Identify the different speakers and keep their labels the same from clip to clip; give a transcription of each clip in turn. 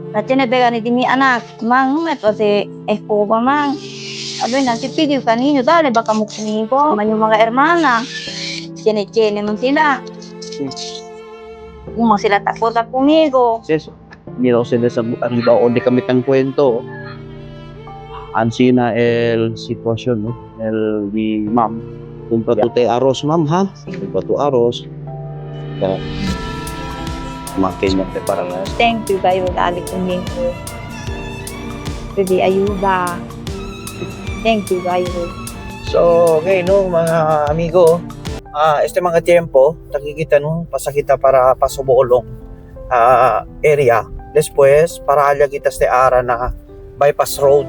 Speaker 1: Rachene begani di mi anak, mang meto si esposa mang. Sabi na, si Pidi kanino, dali baka muknigo. Man yung mga hermana, chene-chene man sila. Kung sila takot at kumigo.
Speaker 2: Sis, hindi raw sila sa arriba o di kami tang kwento. Ansi na el sitwasyon, no? El di ma'am. Kung patute aros, ma'am, ha? Kung patu aros. Kaya, makin yung para na.
Speaker 1: Thank you kayo, dali kumigo. Pwede ayuda. Thank you kayo.
Speaker 2: So, okay, no, mga amigo. Este mga tiempo, nakikita no, pasakita para pasubolong area. Después, para alya kita sa ara na bypass road.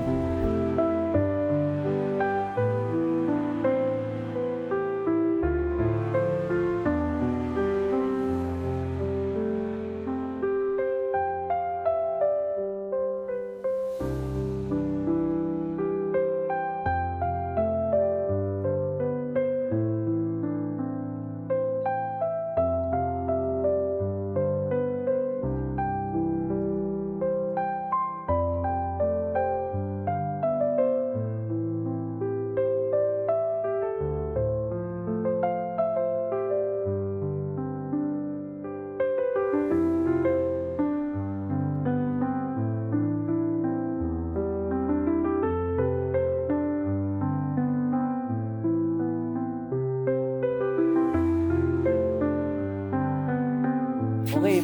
Speaker 2: Okay.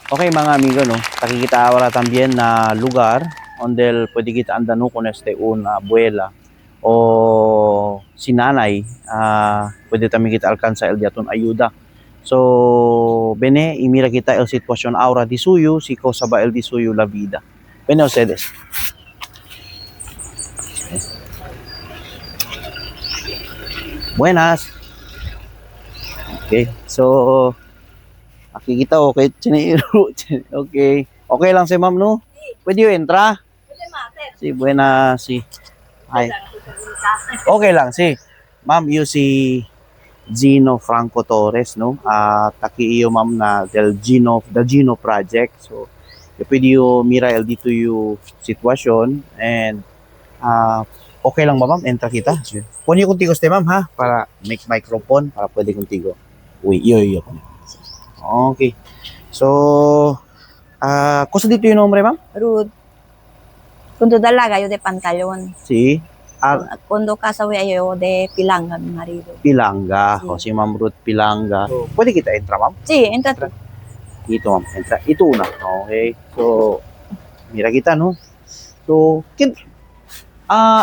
Speaker 2: Okay mga amigo, no. Nakikita wala también na lugar onde pwede kita andano con este una abuela o si nanay, pwede también kita alcanza el diaton ayuda. So, bene, y mira kita el situación ahora di suyo, si cosa va el di suyo la vida. Bene ustedes. Buenas. Okay, so nakikita okay, chiniro. Okay. Okay lang si ma'am, no? Pwede yung entra? Si buena, si. Ay. Okay lang, si. Ma'am, you si Gino Franco Torres, no? Taki iyo ma'am na the Gino Project. So, pwede yung mira el dito yung sitwasyon and okay lang ba ma'am? Entra kita. Pwede yung contigo ste ma'am ha? Para make microphone, para pwede contigo. Uy, iyo. Okay. So, cosa dito yung nombre, ma'am?
Speaker 1: Ruth. Kundo dalaga yo de Pantaleon.
Speaker 2: Si?
Speaker 1: Kundo kasawi ayo de Pilanga, mi marido.
Speaker 2: Pilanga.
Speaker 1: Si.
Speaker 2: O, si Ma'am Ruth Pilanga. So, pwede kita entra, ma'am?
Speaker 1: Si, entra tu.
Speaker 2: Ito, ma'am. Entra. Ito una. Okay. So, mira kita, no? So,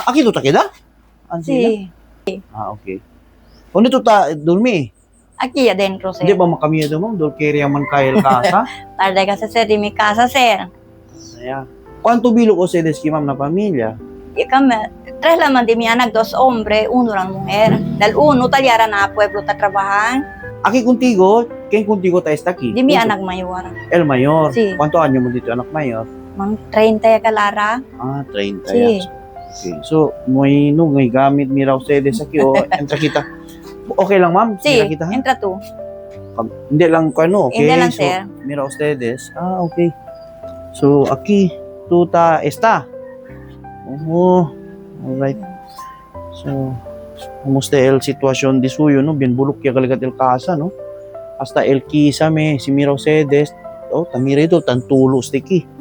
Speaker 2: aquí tu takeda?
Speaker 1: Si.
Speaker 2: Okay. Onde tu ta dormi?
Speaker 1: Aquí adentro, sir.
Speaker 2: Hindi ba makamia doon, ma'am? Dolkeri man kail kasa?
Speaker 1: Tarde kasi sir, di mi casa, sir.
Speaker 2: Ayan. Quanto bilog o sedes ki, ma'am, na pamilya?
Speaker 1: Y kami, tres laman di mi anak, dos hombre, uno lang mujer. Dal uno, talyara na pueblo ta trabajan.
Speaker 2: Aquí contigo, ¿quién contigo ta está aquí?
Speaker 1: Di mi anak mayor.
Speaker 2: El mayor.
Speaker 1: Sí.
Speaker 2: ¿Cuántos años mo dito anak mayor?
Speaker 1: Mang 30 ya kalara.
Speaker 2: 30
Speaker 1: Sí.
Speaker 2: years. Okay. So, may gamit mi raw sedes aquí o entra kita. Okay lang, ma'am?
Speaker 1: Si,
Speaker 2: Mira kita, ha?
Speaker 1: entra tu.
Speaker 2: Hindi lang ko ano, okay?
Speaker 1: Hindi lang,
Speaker 2: so,
Speaker 1: sir.
Speaker 2: mira ustedes. Okay. So, aquí, tuta está. Alright. So, kumusta el sitwasyon di suyo, no? Bien bulok ya kaligat el casa, no? Hasta el kisame, si mira ustedes. Tamira ito, tantulo stiki.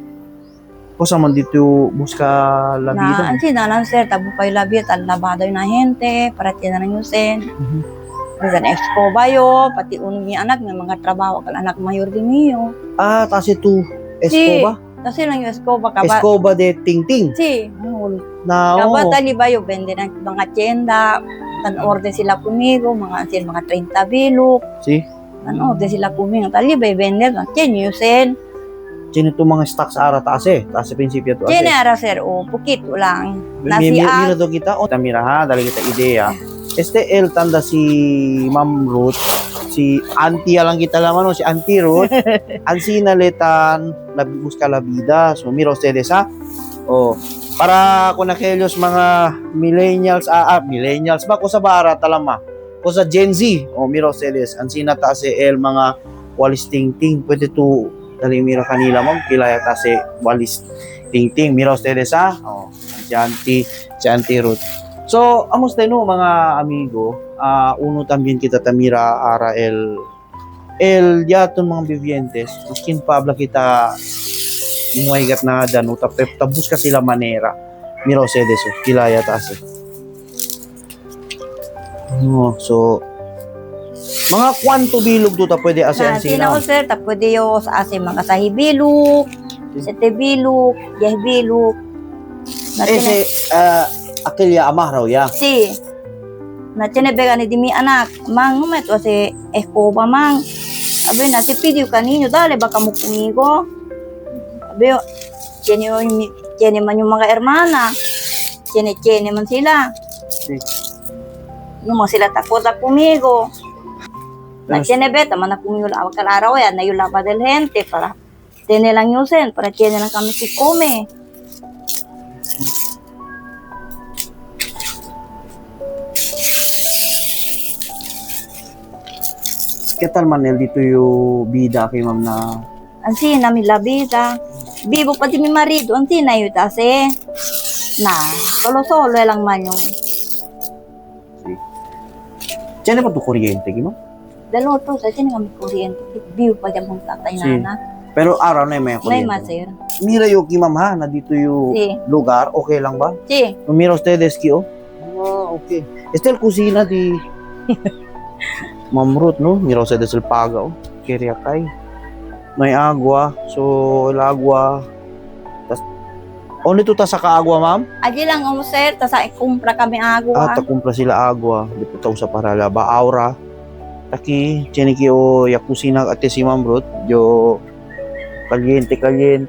Speaker 2: Cosa man dito busca la vida?
Speaker 1: Na, ansi na lang sir, tabu kayo labi, talabado yung na gente, para tiyan na yung sen. Minsan expo ba yo, pati uno mi anak, may mga trabaho, kal anak mayor din niyo.
Speaker 2: Kasi tu Escoba?
Speaker 1: Kasi lang yung escoba, kaba.
Speaker 2: Escoba de Ting-Ting.
Speaker 1: Si,
Speaker 2: Na,
Speaker 1: kaba tali ba yo, bende ng mga tienda, tan-order sila kumigo, mga 30 bilog.
Speaker 2: Si?
Speaker 1: Tan-order sila kumigo, tali ba vender, tiyan yung sen.
Speaker 2: Sino itong mga stocks ara taase? Taase prinsipyo to
Speaker 1: Tiyan
Speaker 2: ase.
Speaker 1: ara sir, o, pukito lang.
Speaker 2: Mira
Speaker 1: Nasi
Speaker 2: to kita. Tamira ha, dali kita idea. El tanda si Ma'am Ruth, si Auntie lang kita laman, si Auntie Ruth, ansi naletan, busca la vida. So, mira ustedes ha. Para kung aquellos mga millennials, millennials ba? Kusa bara talama. Kusa Gen Z. Mira ustedes, ansi na taase el mga walis ting-ting, pwede to dali mira kanila ma'am, kilaya tase walis tingting, mira ustedes ha? Oh, si Auntie Ruth. So, amos tayo no, mga amigo, uno también kita tamira ara el yaton mga vivientes, maskin pabla kita muaygat na dano, tabus ka sila manera, mira ustedes, kilaya tase. Oh, so, mga kwanto bilog to ta pwede asean
Speaker 1: Sina
Speaker 2: sila.
Speaker 1: ko sir, ta pwede yo sa ase mga sahi bilog, sete bilog, yah bilog. Na
Speaker 2: Ese, akilya amah raw ya.
Speaker 1: si na tinebega ni dimi anak, mang numet o si escoba mang. Sabi na, si pidiw ka ninyo, dali baka mo kumigo. Sabi yo, tiene man yung mga hermana, tiene man sila.
Speaker 2: Si.
Speaker 1: Yung mga sila takot na pumigo. Na tiene beta, man na pumigo la kalaraw yan, na yung lapa del gente, para tiene lang yusen, para tiene lang kami si come.
Speaker 2: Ketal manel dito yung bida kay ma'am na
Speaker 1: Ansi na mi labita. Bibo pa di mi marido, ansi na yun tase. Na, solo-solo lang man yung
Speaker 2: Diyan na pa to kuryente ki ma'am?
Speaker 1: dalawa to sa sino kami kuryente. Bibo pa dyan mong tatay
Speaker 2: Si.
Speaker 1: na.
Speaker 2: Pero araw na yung may
Speaker 1: Nay
Speaker 2: kuryente.
Speaker 1: masir.
Speaker 2: Mira yung ki ma'am ha, na dito yung
Speaker 1: Si.
Speaker 2: lugar, okay lang ba?
Speaker 1: Si.
Speaker 2: Mira ustedes ki oh. Okay. Esta el kusina di Ma'am Ruth, no? Mira ustedes el paga oh. Kaya kay. May agua. So, el agua. Tas, only to ta sa kaagwa ma'am?
Speaker 1: Aji lang ang sir, ta sa ikumpra kami agua.
Speaker 2: Takumpra sila agua. Di po tao sa parala. Ba aura. Taki, tiene que o ya kusina ate si Ma'am Ruth. Yo, caliente,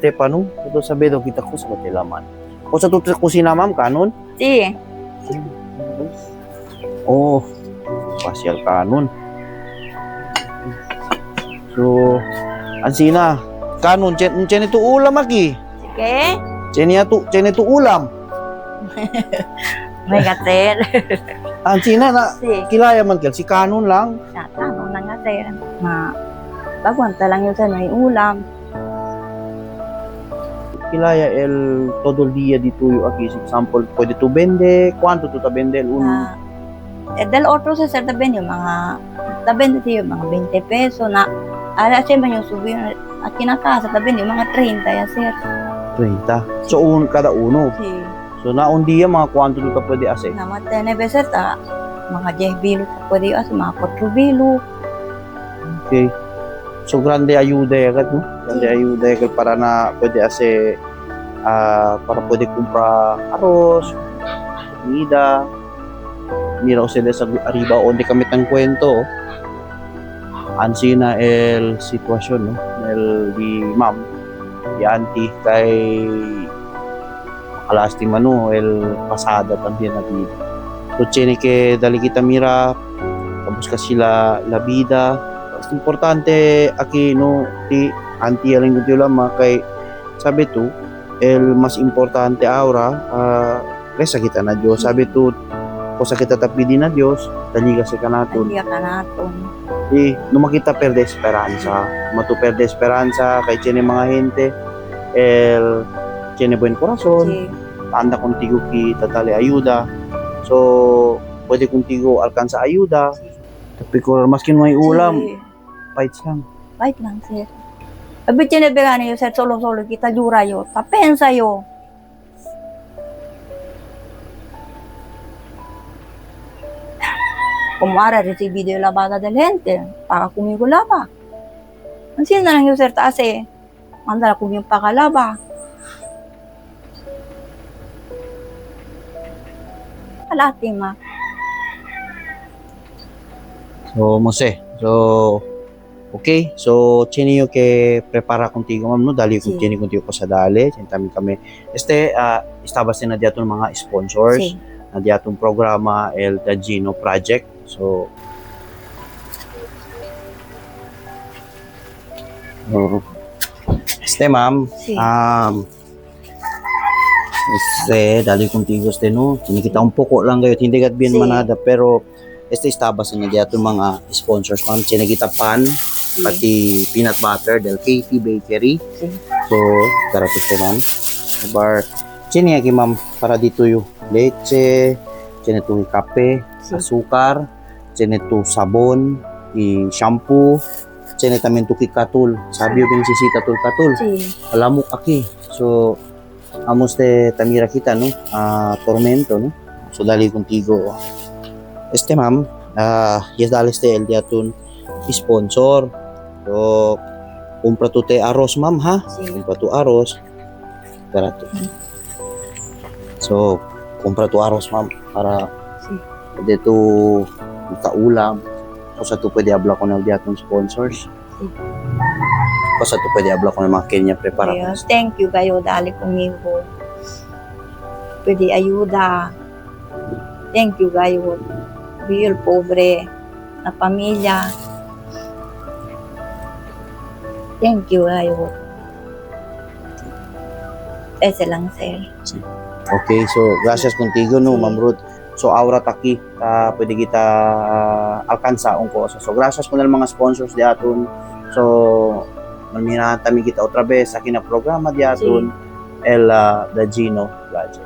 Speaker 2: paano? Ito sabi daw, kita ko sa katilaman. O sa tutre kusina ma'am, kanon?
Speaker 1: Si.
Speaker 2: Oh, pasyal kanon. So, ansina, kanon, tiyan ito ulam aki.
Speaker 1: Sige.
Speaker 2: Tiyan ito ulam.
Speaker 1: May gater.
Speaker 2: Ansina na,
Speaker 1: Si.
Speaker 2: kilaya man kel, si kanon lang.
Speaker 1: Tanong na nga sir. Bagwanta lang yun sa may ulam.
Speaker 2: Kilaya el todo el día dito yung aki. Example, pwede to bende, kwanto to ta bende el uno?
Speaker 1: Dal otro sa sir tabi yung mga tabi yung mga 20 peso na ala siya man yung subi at kinakasa tabi yung mga 30 ya sir.
Speaker 2: 30. So, kada uno.
Speaker 1: Si.
Speaker 2: So, naon diya mga kwanto to ta pwede ase.
Speaker 1: Namatay na beses ta mga 10 bilog pa pwede yung mga 4 bilog.
Speaker 2: Okay. So, grande ayuda agad, no? Grande ayuda agad para na pwede ase, para pwede kumpra arroz, comida. Mira sila sa arriba onde kami tang kwento. Ansi na el sitwasyon, no? El di ma'am, di auntie kay makalastima, no? El pasada también na vida. So, tiene que dali kita mira, tapos ka sila la vida. Mas importante aquí no ti anti aling gudyo lama kay sabi to el mas importante ahora resa kita na Diyos sabi to kung sa kita tapidi na Diyos dali kasi ka naton
Speaker 1: Hindi ka naton.
Speaker 2: no makita perde esperanza matu perde esperanza kay tiene mga gente el tiene buen corazon
Speaker 1: Si.
Speaker 2: anda contigo ki tatale ayuda so pwede contigo alcanza ayuda tapi kung maskin may ulam
Speaker 1: Si.
Speaker 2: fights lang.
Speaker 1: Bait lang sir. Abi tinebegani yo sir solo-solo kita jura yo. Papensa yo. Como ahora recibí de lavada del gente, para conmigo lava. Ansin na lang yung sir taas eh. Mandala ko yung pakalaba. Alatima.
Speaker 2: So, Mose. So, okay. So, tiene yo que prepara contigo, ma'am, no? Dali ko
Speaker 1: Si.
Speaker 2: tiene contigo ko sa dali. Sintami kami. Estabas na diato ng mga sponsors.
Speaker 1: Si.
Speaker 2: Na diatong programa El Dagino Project. So, ma'am,
Speaker 1: Si.
Speaker 2: dali contigo, no? Tiene kita un poco lang kayo. Hindi kat bien
Speaker 1: Si.
Speaker 2: manada, pero estabas na diato mga sponsors, ma'am. Tiene kita pan. pati peanut butter del Katie Bakery.
Speaker 1: Si.
Speaker 2: So, karatos ko ma'am. Bar, chini yaki ma'am, para dito yung leche, chini to yung kape,
Speaker 1: Si.
Speaker 2: asukar, chini to sabon, i shampoo, chini tamin to kikatul. Sabi yung binisisita to katul.
Speaker 1: Si.
Speaker 2: Alam mo aki. So, amos te tamira kita, no? Tormento, no? So, dali contigo. Ma'am, yes, dali ste el diatun sponsor. So, kumpra to te arroz, ma'am, ha?
Speaker 1: Si.
Speaker 2: Kumpra to arroz. Karato. So, kumpra to arroz, ma'am, para
Speaker 1: Si.
Speaker 2: pwede to kaulam. Kasi to pwede abla ko na diatun sponsors.
Speaker 1: Si.
Speaker 2: Kasi to pwede abla ko na mga Kenya prepara.
Speaker 1: Ayos. Thank you kayo dali kumigo. Pwede ayuda. Thank you kayo. Real pobre na pamilya. Thank you kayo. Ese lang sir.
Speaker 2: Okay, so gracias contigo, no,
Speaker 1: Sí.
Speaker 2: Ma'am Ruth. So aura taki, pwede kita alcanza un cosa. So gracias con el mga sponsors di aton. So manminatami kita otra vez sa kina programa di aton el the Gino Project.